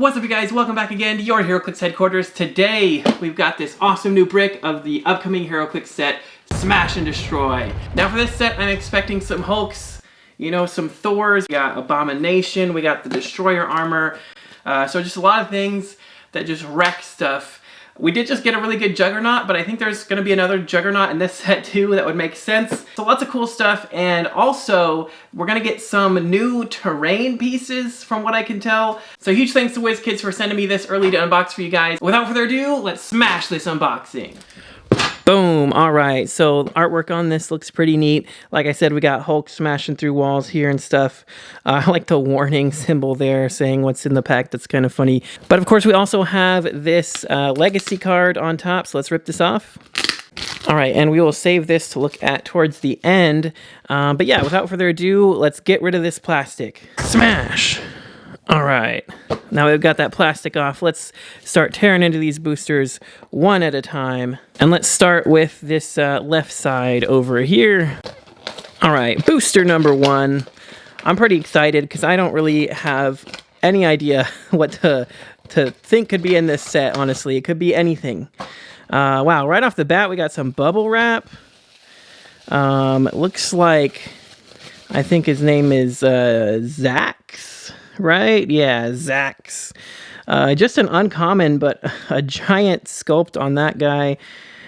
What's up, you guys? Welcome back again to your HeroClix headquarters. Today, we've got this awesome new brick of the upcoming HeroClix set, Smash and Destroy. Now for this set, I'm expecting some Hulks, some Thors. We got Abomination, we got the Destroyer armor. So just a lot of things that just wreck stuff. We did just get a really good Juggernaut, but I think there's going to be another Juggernaut in this set too that would make sense. So lots of cool stuff, and also we're going to get some new terrain pieces from what I can tell. So huge thanks to WizKids for sending me this early to unbox for you guys. Without further ado, let's smash this unboxing. Boom! Alright, so artwork on this looks pretty neat. Like I said, we got Hulk smashing through walls here and stuff. I like the warning symbol there saying what's in the pack. That's kind of funny. But of course, we also have this legacy card on top, so let's rip this off. Alright, and we will save this to look at towards the end. But yeah, without further ado, let's get rid of this plastic. Smash! Alright, now we've got that plastic off. Let's start tearing into these boosters one at a time. And let's start with this left side over here. Alright, booster number 1. I'm pretty excited because I don't really have any idea what to think could be in this set, honestly. It could be anything. Wow, right off the bat we got some bubble wrap. It looks like, I think his name is Zax. Right? Yeah, Zax. Just an uncommon, but a giant sculpt on that guy.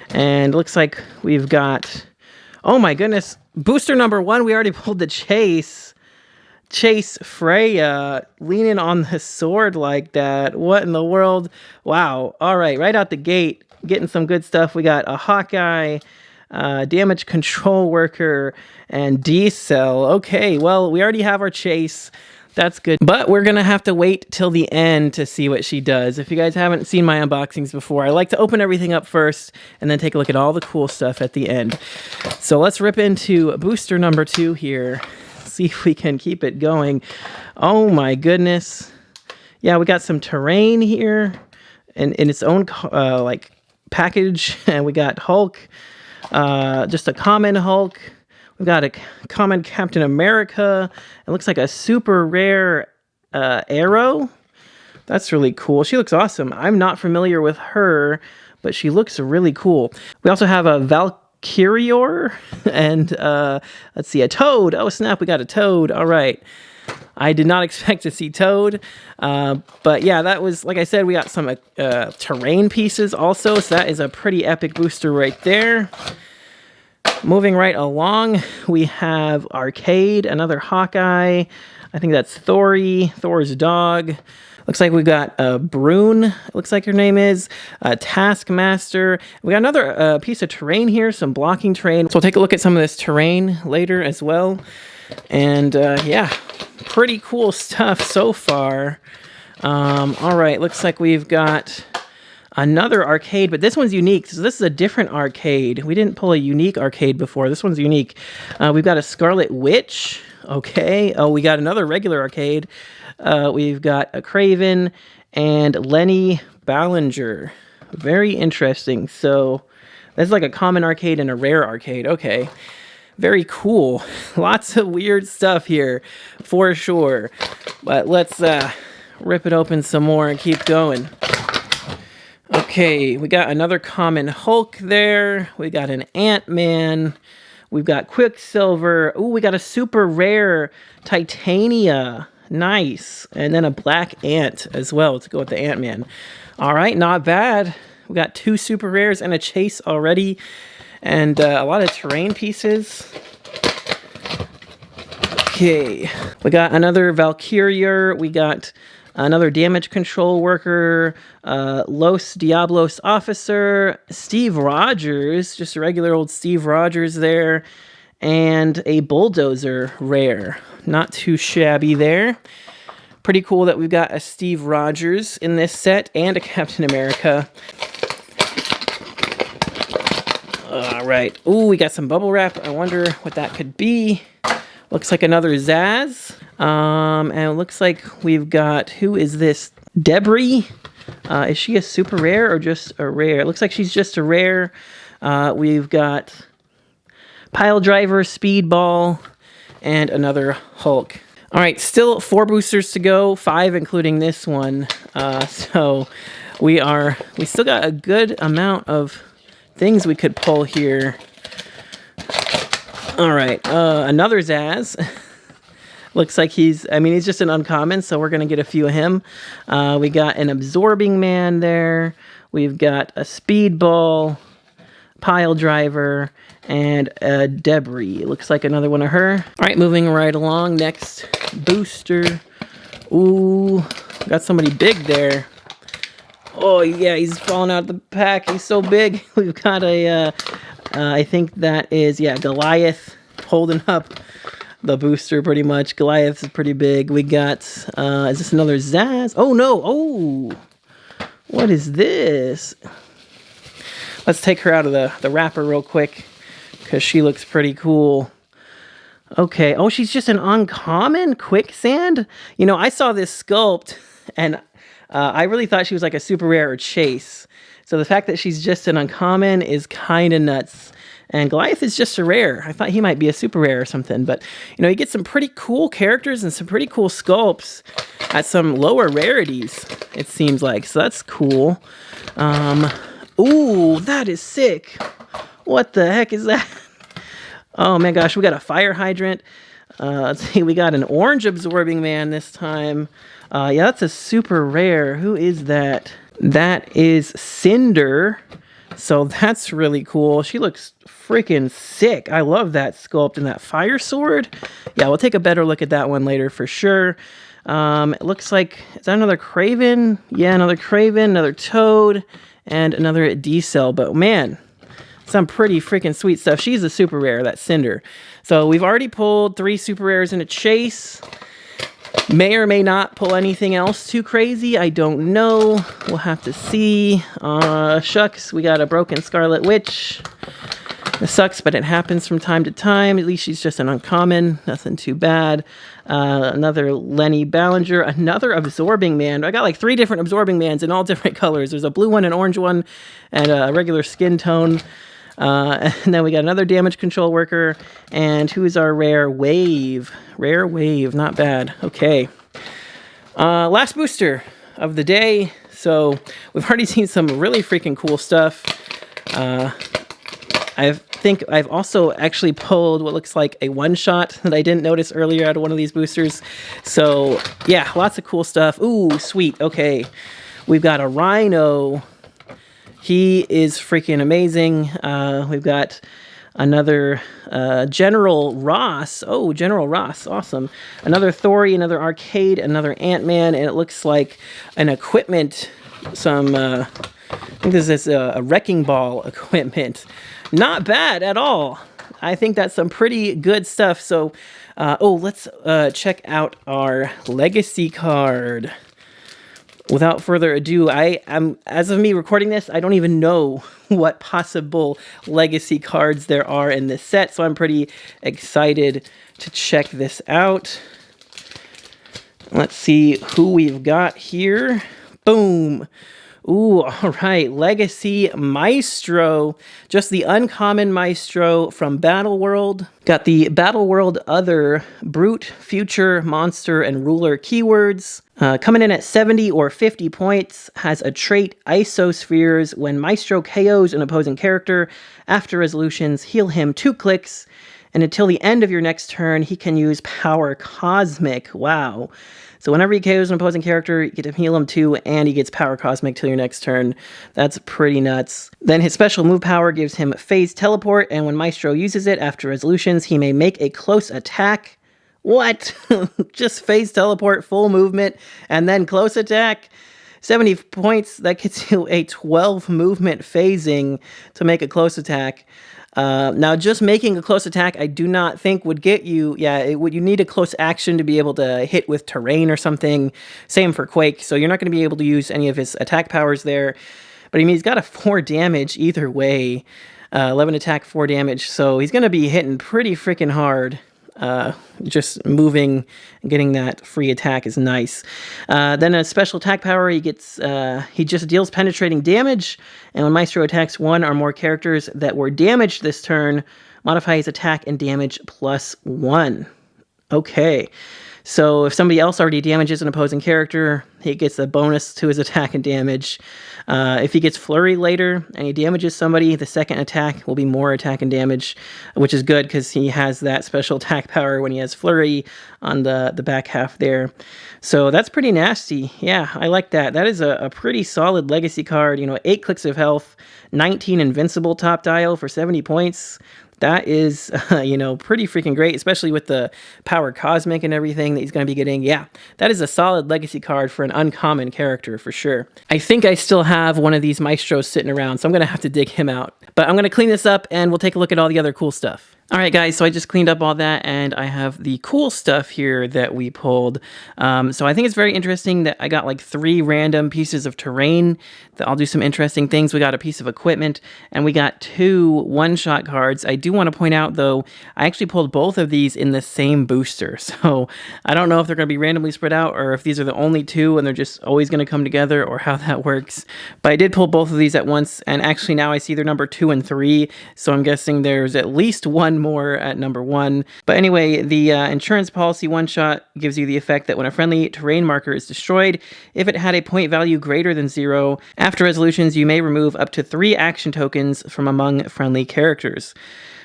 And looks like we've got... Oh my goodness. Booster number 1, we already pulled the Chase. Chase Freya leaning on the sword like that. What in the world? Wow. Alright, right out the gate, getting some good stuff. We got a Hawkeye, Damage Control Worker, and D-Cell. Okay, well, we already have our Chase. That's good. But we're going to have to wait till the end to see what she does. If you guys haven't seen my unboxings before, I like to open everything up first and then take a look at all the cool stuff at the end. So let's rip into booster number 2 here. See if we can keep it going. Oh my goodness. Yeah, we got some terrain here in its own package. And we got Hulk, just a common Hulk. We've got a common Captain America. It looks like a super rare Arrow. That's really cool. She looks awesome. I'm not familiar with her, but she looks really cool. We also have a Valkyrior and let's see, a Toad. Oh snap, we got a Toad. All right. I did not expect to see Toad, but yeah, that was, like I said, we got some terrain pieces also, so that is a pretty epic booster right there. Moving right along, we have Arcade, another Hawkeye. I think that's Thor's dog. Looks like we've got Brune, looks like her name is, Taskmaster. We got another piece of terrain here, some blocking terrain. So we'll take a look at some of this terrain later as well. And yeah, pretty cool stuff so far. All right, looks like we've got another Arcade, but this one's unique. So this is a different Arcade. We didn't pull a unique Arcade before. This one's unique. We've got a Scarlet Witch. Okay. Oh, we got another regular Arcade. We've got a Kraven and Lenny Ballinger. Very interesting. So that's like a common Arcade and a rare Arcade. Okay. Very cool. Lots of weird stuff here for sure. But let's rip it open some more and keep going. Okay, we got another common Hulk there. We got an Ant-Man. We've got Quicksilver. Ooh, we got a super rare Titania. Nice. And then a Black Ant as well to go with the Ant-Man. All right, not bad. We got 2 super rares and a Chase already. And a lot of terrain pieces. Okay, we got another Valkyrior. We got another Damage Control Worker, Los Diablos Officer, Steve Rogers, just a regular old Steve Rogers there, and a Bulldozer rare. Not too shabby there. Pretty cool that we've got a Steve Rogers in this set and a Captain America. All right. Ooh, we got some bubble wrap. I wonder what that could be. Looks like another Zaz. And it looks like we've got, who is this? Debris. Is she a super rare or just a rare? It looks like she's just a rare. We've got Pile Driver, Speedball, and another Hulk. All right, still 4 boosters to go, 5 including this one. So we still got a good amount of things we could pull here. All right, another Zaz. Looks like he's just an uncommon, so we're going to get a few of him. We got an Absorbing Man there. We've got a Speedball, Pile Driver, and a Debris. Looks like another one of her. All right, moving right along. Next booster. Ooh, got somebody big there. Oh, yeah, he's falling out of the pack. He's so big. We've got I think that is, Goliath holding up the booster pretty much. Goliath is pretty big. We got, is this another Zaz? Oh, no. Oh, what is this? Let's take her out of the wrapper real quick because she looks pretty cool. Okay. Oh, she's just an uncommon Quicksand. You know, I saw this sculpt and I really thought she was like a super rare or chase. So the fact that she's just an uncommon is kind of nuts. And Goliath is just a rare. I thought he might be a super rare or something. But, you know, you get some pretty cool characters and some pretty cool sculpts at some lower rarities, it seems like. So that's cool. Ooh, that is sick. What the heck is that? Oh, my gosh. We got a Fire Hydrant. Let's see. We got an Orange Absorbing Man this time. Yeah, that's a super rare. Who is that? That is Cinder. So that's really cool. She looks freaking sick. I love that sculpt and that Fire Sword. Yeah, we'll take a better look at that one later for sure. It looks like, is that another Craven? Yeah, another Craven, another Toad, and another D-Cell. But man, some pretty freaking sweet stuff. She's a super rare, that Cinder. So we've already pulled 3 super rares in a chase. May or may not pull anything else too crazy. I don't know. We'll have to see. Shucks, we got a broken Scarlet Witch. It sucks, but it happens from time to time. At least she's just an uncommon. Nothing too bad. Another Lenny Ballinger. Another Absorbing Man. I got like 3 different Absorbing Mans in all different colors. There's a blue one, an orange one, and a regular skin tone. And then we got another Damage Control Worker. And who is our rare? Wave. Rare Wave. Not bad. Okay. Last booster of the day. So we've already seen some really freaking cool stuff. I think I've also actually pulled what looks like a one-shot that I didn't notice earlier out of one of these boosters. So yeah, lots of cool stuff. Ooh, sweet. Okay. We've got a Rhino. He is freaking amazing. We've got another General Ross. Oh, General Ross. Awesome. Another Thori, another Arcade, another Ant-Man, and it looks like an equipment, I think this is a Wrecking Ball equipment. Not bad at all. I think that's some pretty good stuff. So, let's check out our Legacy card. Without further ado, as of me recording this, I don't even know what possible Legacy cards there are in this set, so I'm pretty excited to check this out. Let's see who we've got here. Boom. Ooh, all right. Legacy Maestro. Just the uncommon Maestro from Battle World. Got the Battle World Other Brute, Future, Monster, and Ruler keywords. Coming in at 70 or 50 points. Has a trait, Isospheres. When Maestro KOs an opposing character, after resolutions, heal him 2 clicks. And until the end of your next turn, he can use Power Cosmic. Wow. So whenever he KOs an opposing character, you get to heal him 2, and he gets Power Cosmic till your next turn. That's pretty nuts. Then his special move power gives him Phase Teleport, and when Maestro uses it after resolutions, he may make a close attack. What? Just Phase Teleport, full movement, and then close attack? 70 points, that gets you a 12 movement phasing to make a close attack. Now, just making a close attack, I do not think would get you, you need a close action to be able to hit with terrain or something. Same for Quake, so you're not going to be able to use any of his attack powers there. But I mean, he's got a 4 damage either way, 11 attack, 4 damage, so he's going to be hitting pretty freaking hard. Just moving and getting that free attack is nice. Then a special attack power, he just deals penetrating damage, and when Maestro attacks 1 or more characters that were damaged this turn, modify his attack and damage +1. Okay. So if somebody else already damages an opposing character, he gets a bonus to his attack and damage. If he gets flurry later and he damages somebody, the second attack will be more attack and damage, which is good because he has that special attack power when he has flurry on the back half there. So that's pretty nasty. Yeah, I like that. That is a pretty solid legacy card. 8 clicks of health, 19 invincible top dial for 70 points. That is, pretty freaking great, especially with the Power Cosmic and everything that he's going to be getting. Yeah, that is a solid legacy card for an uncommon character for sure. I think I still have one of these Maestros sitting around, so I'm going to have to dig him out. But I'm going to clean this up and we'll take a look at all the other cool stuff. All right, guys, so I just cleaned up all that, and I have the cool stuff here that we pulled. So I think it's very interesting that I got like 3 random pieces of terrain that I'll do some interesting things. We got a piece of equipment, and we got 2 one-shot cards. I do want to point out, though, I actually pulled both of these in the same booster. So I don't know if they're going to be randomly spread out, or if these are the only 2, and they're just always going to come together, or how that works. But I did pull both of these at once, and actually now I see they're number 2 and 3, so I'm guessing there's at least one more at number 1. But anyway, the insurance policy one-shot gives you the effect that when a friendly terrain marker is destroyed, if it had a point value greater than 0, after resolutions you may remove up to 3 action tokens from among friendly characters.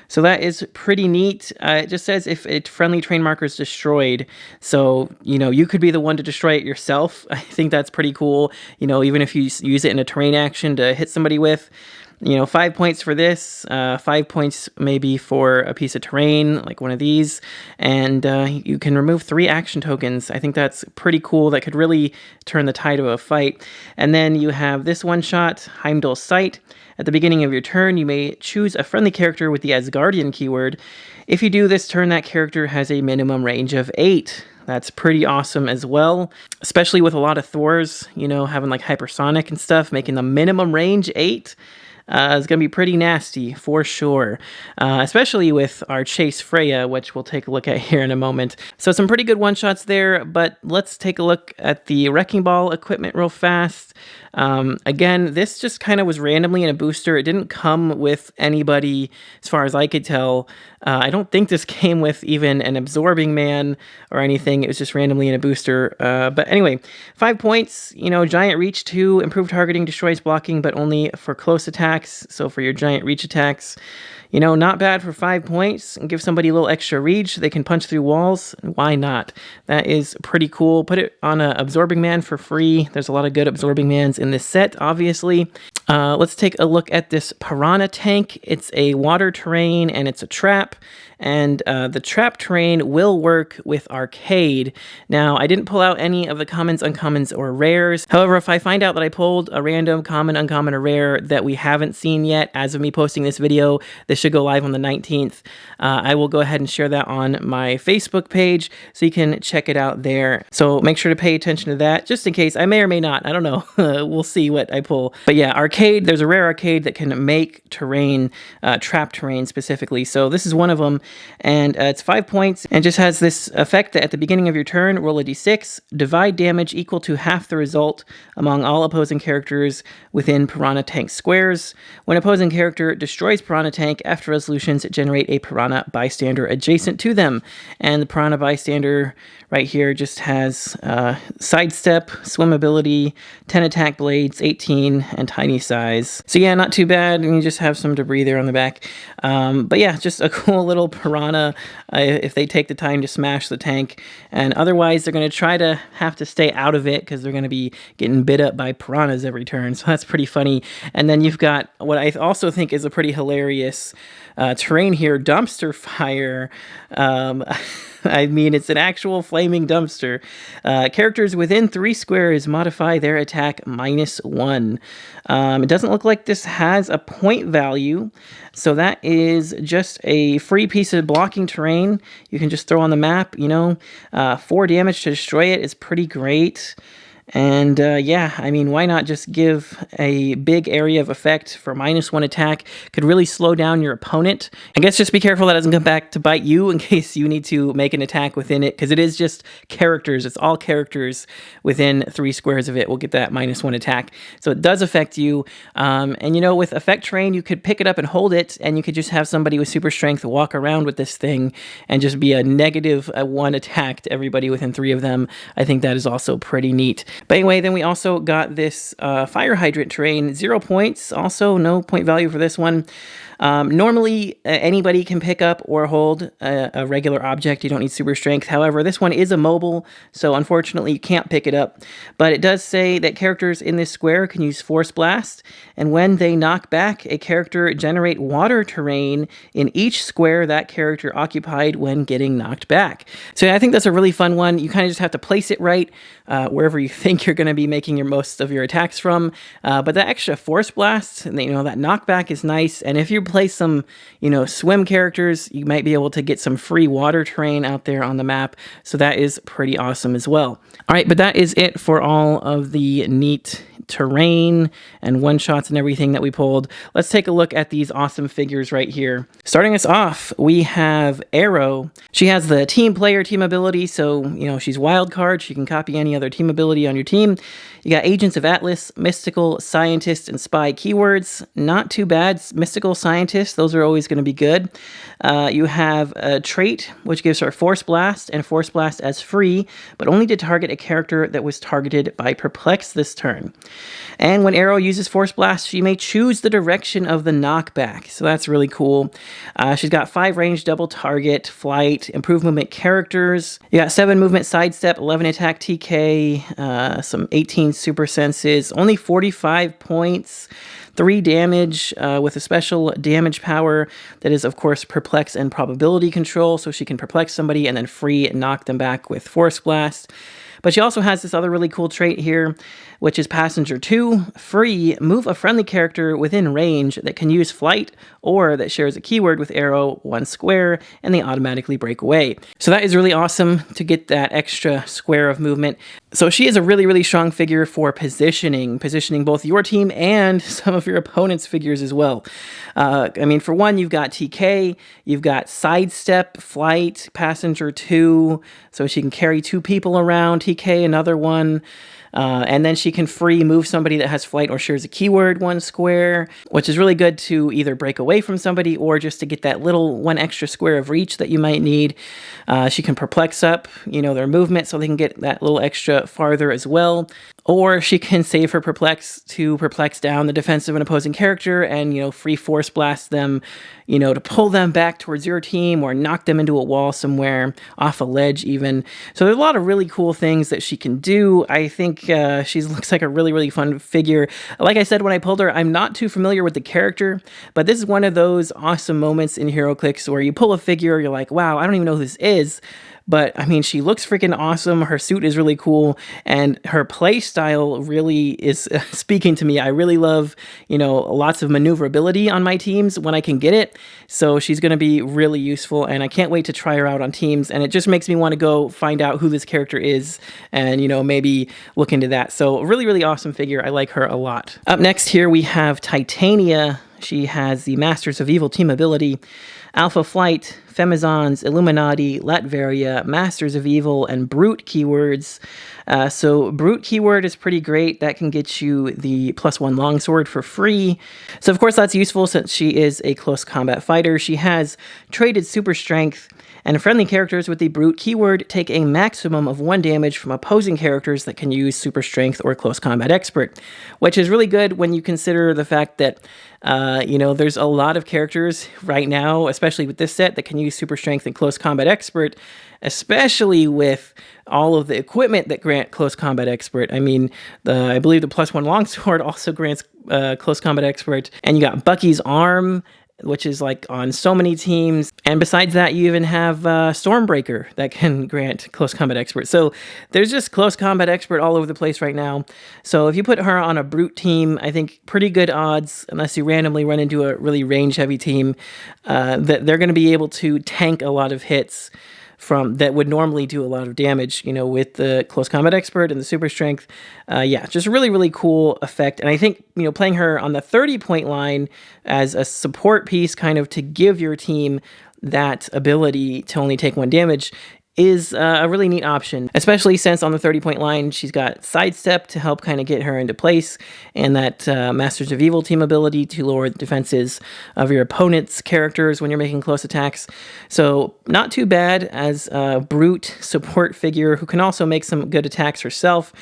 So that is pretty neat. It just says if a friendly terrain marker is destroyed. So, you could be the one to destroy it yourself. I think that's pretty cool. Even if you use it in a terrain action to hit somebody with. 5 points for this, 5 points maybe for a piece of terrain, like one of these, and you can remove 3 action tokens. I think that's pretty cool. That could really turn the tide of a fight. And then you have this one shot, Heimdall's Sight. At the beginning of your turn, you may choose a friendly character with the Asgardian keyword. If you do this turn, that character has a minimum range of 8. That's pretty awesome as well, especially with a lot of Thors, having like hypersonic and stuff, making the minimum range 8. Is going to be pretty nasty for sure, especially with our Chase Freya, which we'll take a look at here in a moment. So some pretty good one-shots there, but let's take a look at the Wrecking Ball equipment real fast. Again, this just kind of was randomly in a booster. It didn't come with anybody as far as I could tell. I don't think this came with even an Absorbing Man or anything. It was just randomly in a booster. But anyway, 5 points, Giant Reach 2, improved targeting, destroys blocking, but only for close attacks. So for your Giant Reach attacks, not bad for 5 points, and give somebody a little extra reach. They can punch through walls. Why not? That is pretty cool. Put it on a Absorbing Man for free. There's a lot of good Absorbing Mans in this set, obviously. Let's take a look at this Piranha Tank. It's a water terrain, and it's a trap. And the trap terrain will work with Arcade. Now, I didn't pull out any of the commons, uncommons, or rares. However, if I find out that I pulled a random common, uncommon, or rare that we haven't seen yet as of me posting this video, this should go live on the 19th, I will go ahead and share that on my Facebook page so you can check it out there. So make sure to pay attention to that just in case. I may or may not. I don't know. We'll see what I pull. But yeah, Arcade, there's a rare Arcade that can make terrain, trap terrain specifically. So this is one of them. And it's 5 points and just has this effect that at the beginning of your turn, roll a d6, divide damage equal to half the result among all opposing characters within Piranha Tank squares. When opposing character destroys Piranha Tank, after resolutions, generate a Piranha Bystander adjacent to them. And the Piranha Bystander right here just has sidestep, swim ability, 10 attack blades, 18, and tiny size. So yeah, not too bad. And you just have some debris there on the back. But yeah, just a cool little Piranha if they take the time to smash the tank. And otherwise, they're going to try to have to stay out of it because they're going to be getting bit up by piranhas every turn. So that's pretty funny. And then you've got what I also think is a pretty hilarious terrain here, Dumpster Fire. I mean, it's an actual flaming dumpster. Characters within 3 squares modify their attack -1. It doesn't look like this has a point value, so that is just a free piece of blocking terrain you can just throw on the map. 4 damage to destroy it is pretty great. And yeah, I mean, why not just give a big area of effect for -1 attack? Could really slow down your opponent. I guess just be careful that doesn't come back to bite you in case you need to make an attack within it, because it is just characters. It's all characters within 3 squares of it will get that -1 attack. So it does affect you. And you know, with effect terrain, you could pick it up and hold it, and you could just have somebody with super strength walk around with this thing and just be a -1 attack to everybody within 3 of them. I think that is also pretty neat. But anyway, then we also got this fire hydrant terrain, 0 points. Also, no point value for this one. Normally, anybody can pick up or hold a regular object. You don't need super strength. However, this one is immobile, so unfortunately you can't pick it up. But it does say that characters in this square can use Force Blast, and when they knock back, a character generate water terrain in each square that character occupied when getting knocked back. So yeah, I think that's a really fun one. You kind of just have to place it right wherever you think you're going to be making most of your attacks from. But that extra Force Blast, you know, that knockback is nice. And if you play some, you know, swim characters, you might be able to get some free water terrain out there on the map. So that is pretty awesome as well. All right, but that is it for all of the neat terrain and one-shots and everything that we pulled. Let's take a look at these awesome figures right here. Starting us off, we have Aero. She has the team player team ability, so, you know, she's wild card. She can copy any other team ability on your team. You got Agents of Atlas, Mystical, Scientist, and Spy keywords. Not too bad. Mystical, Scientist, those are always going to be good. You have a trait, which gives her Force Blast, and Force Blast as free, but only to target a character that was targeted by Perplex this turn. And when Aero uses Force Blast, she may choose the direction of the knockback, so that's really cool. She's got 5 range, double target, flight, improved movement characters. You got 7 movement sidestep, 11 attack TK, some 18 super senses, only 45 points. 3 damage with a special damage power that is, of course, Perplex and Probability Control, so she can perplex somebody and then free and knock them back with Force Blast. But she also has this other really cool trait here, which is Passenger 2, free, move a friendly character within range that can use flight or that shares a keyword with Aero 1 square, and they automatically break away. So that is really awesome to get that extra square of movement. So she is a really, really strong figure for positioning both your team and some of your opponent's figures as well. I mean, for one, you've got TK, you've got Sidestep, Flight, Passenger 2, so she can carry 2 people around, TK another one. And then she can free move somebody that has flight or shares a keyword 1 square, which is really good to either break away from somebody or just to get that little 1 extra square of reach that you might need. She can perplex up, you know, their movement so they can get that little extra farther as well. Or she can save her perplex to perplex down the defense of an opposing character and, you know, free Force Blast them, you know, to pull them back towards your team or knock them into a wall somewhere, off a ledge even. So there's a lot of really cool things that she can do. I think she looks like a really, really fun figure. Like I said when I pulled her, I'm not too familiar with the character, but this is one of those awesome moments in HeroClix where you pull a figure, you're like, wow, I don't even know who this is. But, I mean, she looks freaking awesome. Her suit is really cool. And her play style really is speaking to me. I really love, you know, lots of maneuverability on my teams when I can get it. So she's going to be really useful. And I can't wait to try her out on teams. And it just makes me want to go find out who this character is and, you know, maybe look into that. So really, really awesome figure. I like her a lot. Up next here we have Titania. She has the Masters of Evil team ability. Alpha Flight, Femizons, Illuminati, Latveria, Masters of Evil, and Brute keywords. So Brute keyword is pretty great. That can get you the +1 longsword for free. So of course that's useful since she is a close combat fighter. She has traded super strength, and friendly characters with the Brute keyword take a maximum of 1 damage from opposing characters that can use super strength or close combat expert, which is really good when you consider the fact that you know, there's a lot of characters right now, especially with this set, that can use super strength and close combat expert, especially with all of the equipment that grant close combat expert. I mean, I believe the +1 longsword also grants close combat expert, and you got Bucky's arm, which is like on so many teams. And besides that, you even have Stormbreaker that can grant close combat expert. So there's just close combat expert all over the place right now. So if you put her on a Brute team, I think pretty good odds, unless you randomly run into a really range heavy team, that they're going to be able to tank a lot of hits from that would normally do a lot of damage, you know, with the close combat expert and the super strength. Yeah, just really, really cool effect. And I think, you know, playing her on the 30-point line as a support piece, kind of to give your team that ability to only take 1 damage, is a really neat option, especially since on the 30-point line, she's got Sidestep to help kind of get her into place, and that Masters of Evil team ability to lower the defenses of your opponent's characters when you're making close attacks. So not too bad as a brute support figure who can also make some good attacks herself.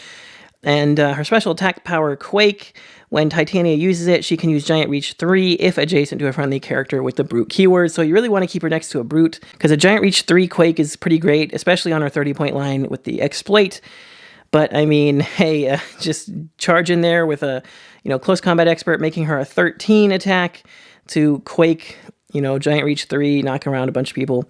And her special attack power, Quake, when Titania uses it, she can use Giant Reach 3 if adjacent to a friendly character with the Brute keyword. So you really want to keep her next to a Brute, because a Giant Reach 3 Quake is pretty great, especially on her 30-point line with the Exploit. But, I mean, hey, just charge in there with a, you know, close combat expert, making her a 13 attack to Quake, you know, Giant Reach 3, knock around a bunch of people.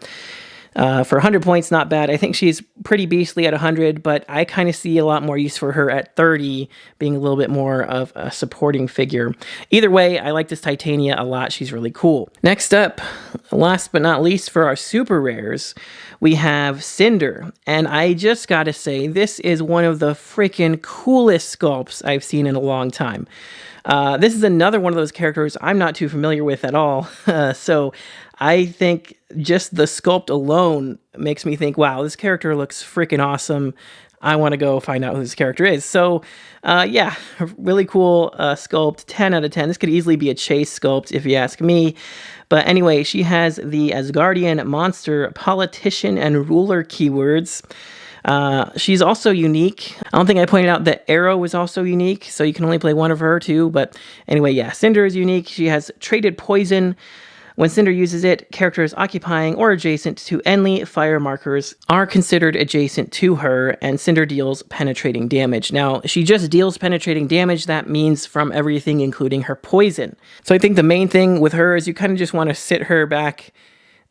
For 100 points, not bad. I think she's pretty beastly at 100, but I kind of see a lot more use for her at 30, being a little bit more of a supporting figure. Either way, I like this Titania a lot. She's really cool. Next up, last but not least for our super rares, we have Cinder. And I just gotta say, this is one of the freaking coolest sculpts I've seen in a long time. This is another one of those characters I'm not too familiar with at all. So I think just the sculpt alone makes me think, wow, this character looks freaking awesome. I want to go find out who this character is. So, yeah, really cool sculpt, 10 out of 10. This could easily be a chase sculpt if you ask me. But anyway, she has the Asgardian monster, politician, and ruler keywords. She's also unique. I don't think I pointed out that Arrow was also unique, so you can only play one of her too. But anyway, yeah, Cinder is unique. She has traded poison. When Cinder uses it, characters occupying or adjacent to Enly fire markers are considered adjacent to her, and Cinder deals penetrating damage. Now, she just deals penetrating damage. That means from everything, including her poison. So I think the main thing with her is you kind of just want to sit her back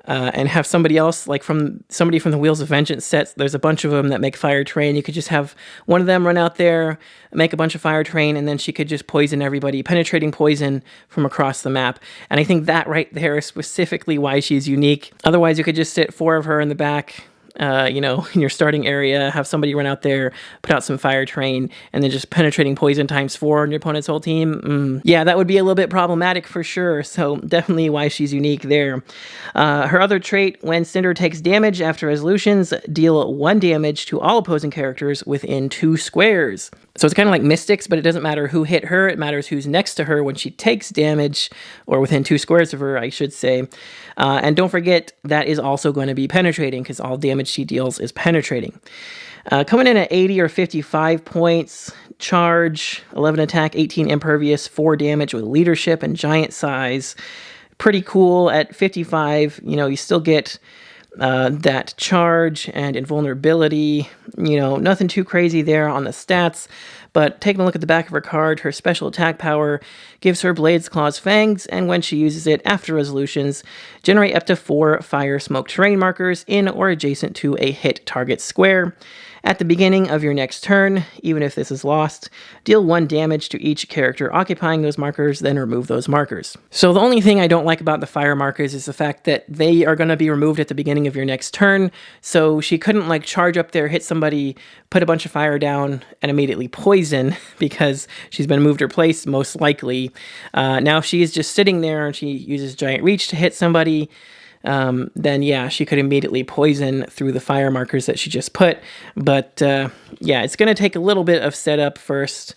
and have somebody else, like somebody from the Wheels of Vengeance sets. There's a bunch of them that make Fire Train. You could just have one of them run out there, make a bunch of Fire Train, and then she could just poison everybody, penetrating poison from across the map. And I think that right there is specifically why she's unique. Otherwise, you could just sit 4 of her in the back, you know, in your starting area, have somebody run out there, put out some Fire Train, and then just penetrating poison times 4 on your opponent's whole team. Yeah, that would be a little bit problematic for sure. So definitely why she's unique there. Her other trait, when Cinder takes damage after resolutions, deal 1 damage to all opposing characters within 2 squares. So it's kind of like Mystics, but it doesn't matter who hit her. It matters who's next to her when she takes damage, or within 2 squares of her, I should say. And don't forget, that is also going to be penetrating, because all damage she deals is penetrating. Coming in at 80 or 55 points, charge, 11 attack, 18 impervious, 4 damage with leadership and giant size. Pretty cool. At 55, you know, you still get that charge and invulnerability. You know, nothing too crazy there on the stats, but taking a look at the back of her card, her special attack power gives her Blades, Claws, Fangs, and when she uses it after resolutions, generate up to 4 fire smoke terrain markers in or adjacent to a hit target square. At the beginning of your next turn, even if this is lost, deal 1 damage to each character occupying those markers, then remove those markers. So the only thing I don't like about the fire markers is the fact that they are going to be removed at the beginning of your next turn, so she couldn't like charge up there, hit somebody, put a bunch of fire down, and immediately poison, because she's been moved her place, most likely. Now if she is just sitting there and she uses Giant Reach to hit somebody, then yeah, she could immediately poison through the fire markers that she just put. But yeah, it's going to take a little bit of setup first.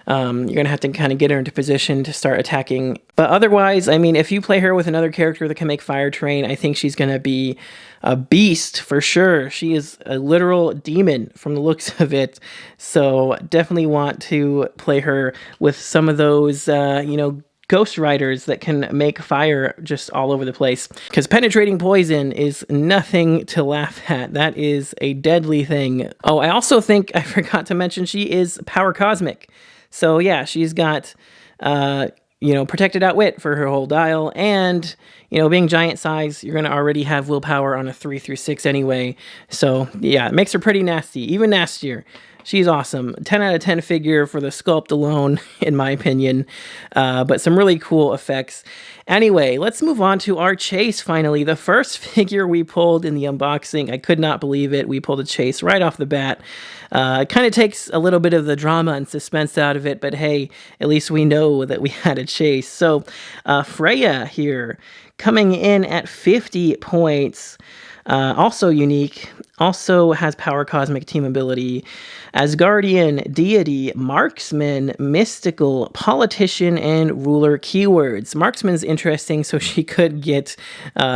You're going to have to kind of get her into position to start attacking. But otherwise, I mean, if you play her with another character that can make Fire Train, I think she's going to be a beast for sure. She is a literal demon from the looks of it. So definitely want to play her with some of those, you know, Ghost Riders that can make fire just all over the place. Because penetrating poison is nothing to laugh at. That is a deadly thing. Oh, I also think I forgot to mention she is Power Cosmic. So yeah, she's got, you know, Protected Outwit for her whole dial, and, you know, being giant size, you're going to already have willpower on a 3 through 6 anyway. So yeah, it makes her pretty nasty, even nastier. She's awesome. 10 out of 10 figure for the sculpt alone, in my opinion. But some really cool effects. Anyway, let's move on to our chase finally. The first figure we pulled in the unboxing, I could not believe it. We pulled a chase right off the bat. It kind of takes a little bit of the drama and suspense out of it, but hey, at least we know that we had a chase. So Freya here, coming in at 50 points. Also unique, also has power cosmic team ability, Asgardian, deity, marksman, mystical, politician, and ruler keywords. Marksman's interesting, so she could get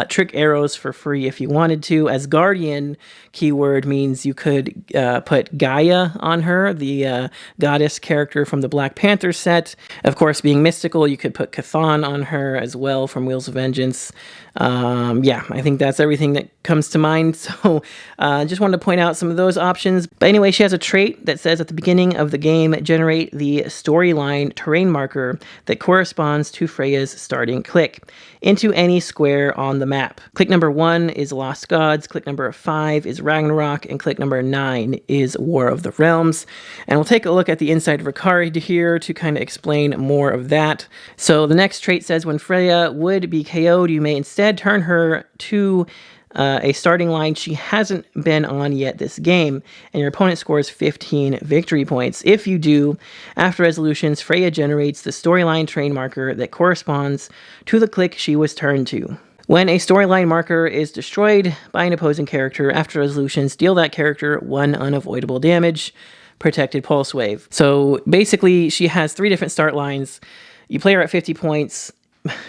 trick arrows for free if you wanted to. Asgardian keyword means you could put Gaia on her, the goddess character from the Black Panther set. Of course, being mystical, you could put Chthon on her as well from Wheels of Vengeance. Yeah, I think that's everything that comes to mind. So just wanted to point out some of those options. But anyway, she has a trait that says at the beginning of the game, generate the storyline terrain marker that corresponds to Freya's starting click into any square on the map. Click number 1 is Lost Gods, click number 5 is Ragnarok, and click number 9 is War of the Realms. And we'll take a look at the inside of Ricari here to kind of explain more of that. So the next trait says when Freya would be KO'd, you may instead turn her to a starting line she hasn't been on yet this game, and your opponent scores 15 victory points. If you do, after resolutions, Freya generates the storyline terrain marker that corresponds to the click she was turned to. When a storyline marker is destroyed by an opposing character after resolutions, deal that character 1 unavoidable damage, protected pulse wave. So basically, she has 3 different start lines. You play her at 50 points.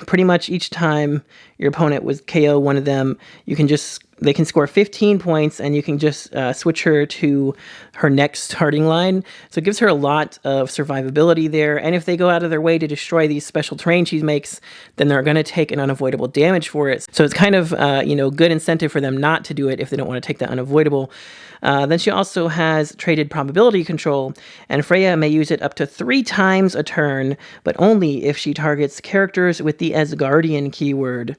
Pretty much each time your opponent would KO one of them, they can score 15 points, and you can just switch her to her next starting line. So it gives her a lot of survivability there. And if they go out of their way to destroy these special terrain she makes, then they're going to take an unavoidable damage for it. So it's kind of good incentive for them not to do it if they don't want to take that unavoidable. Then she also has traded probability control, and Freya may use it up to 3 times a turn, but only if she targets characters with the Asgardian keyword.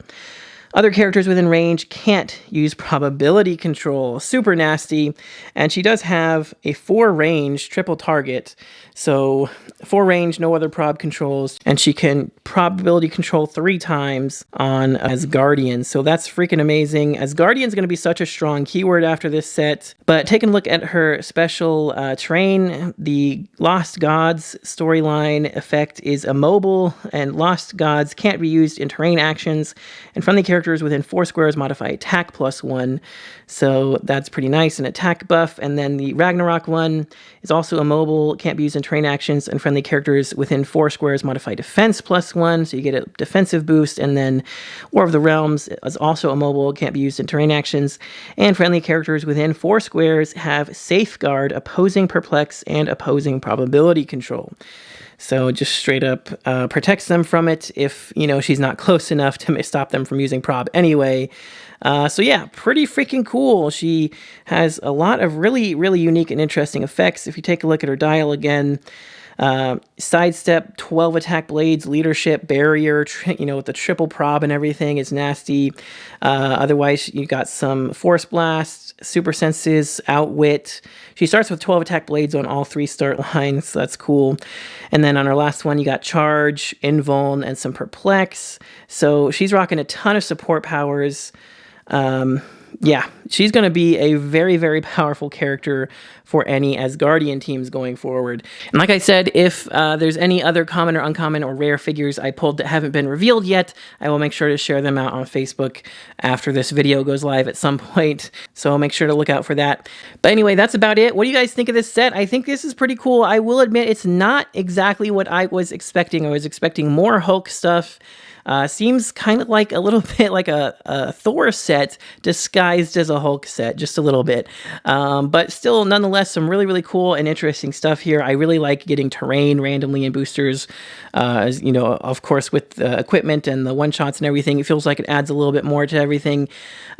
Other characters within range can't use probability control. Super nasty. And she does have a 4 range triple target. So 4 range, no other prob controls. And she can probability control 3 times on Asgardian. So that's freaking amazing. Asgardian's going to be such a strong keyword after this set. But taking a look at her special terrain, the Lost Gods storyline effect is immobile, and Lost Gods can't be used in terrain actions. And friendly characters within 4 squares modify attack +1. So that's pretty nice, an attack buff. And then the Ragnarok one is also immobile, can't be used in terrain actions, and friendly characters within 4 squares modify defense +1, so you get a defensive boost. And then War of the Realms is also immobile, can't be used in terrain actions, and friendly characters within 4 squares have Safeguard, opposing perplex, and opposing probability control. So just straight up protects them from it if, she's not close enough to stop them from using prob anyway. So yeah, pretty freaking cool. She has a lot of really, really unique and interesting effects. If you take a look at her dial again, sidestep, 12 attack blades, leadership, barrier, with the triple prob and everything is nasty. Otherwise, you got some force blast, super senses, outwit. She starts with 12 attack blades on all 3 start lines, so that's cool. And then on her last one, you got charge, invuln, and some perplex. So she's rocking a ton of support powers. Yeah, she's going to be a very, very powerful character for any Asgardian teams going forward. And like I said, if there's any other common or uncommon or rare figures I pulled that haven't been revealed yet, I will make sure to share them out on Facebook after this video goes live at some point. So I'll make sure to look out for that. But anyway, that's about it. What do you guys think of this set? I think this is pretty cool. I will admit it's not exactly what I was expecting. I was expecting more Hulk stuff. Seems kind of like a little bit like a Thor set disguised as a Hulk set, just a little bit. But still, nonetheless, some really, really cool and interesting stuff here. I really like getting terrain randomly in boosters. Of course, with the equipment and the one-shots and everything, it feels like it adds a little bit more to everything.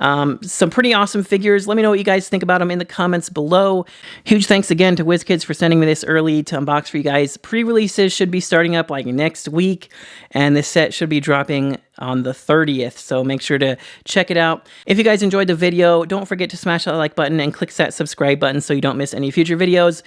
Some pretty awesome figures. Let me know what you guys think about them in the comments below. Huge thanks again to WizKids for sending me this early to unbox for you guys. Pre-releases should be starting up like next week, and this set should be dropping on the 30th, so make sure to check it out. If you guys enjoyed the video, don't forget to smash that like button and click that subscribe button so you don't miss any future videos.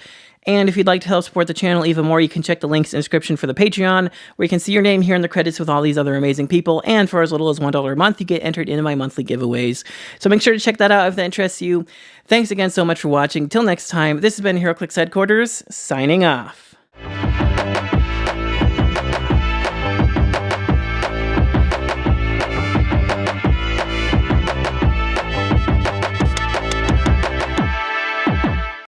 And if you'd like to help support the channel even more, you can check the links in the description for the Patreon, where you can see your name here in the credits with all these other amazing people. And for as little as $1 a month, you get entered into my monthly giveaways. So make sure to check that out if that interests you. Thanks again so much for watching. Till next time, this has been HeroClix Headquarters, signing off.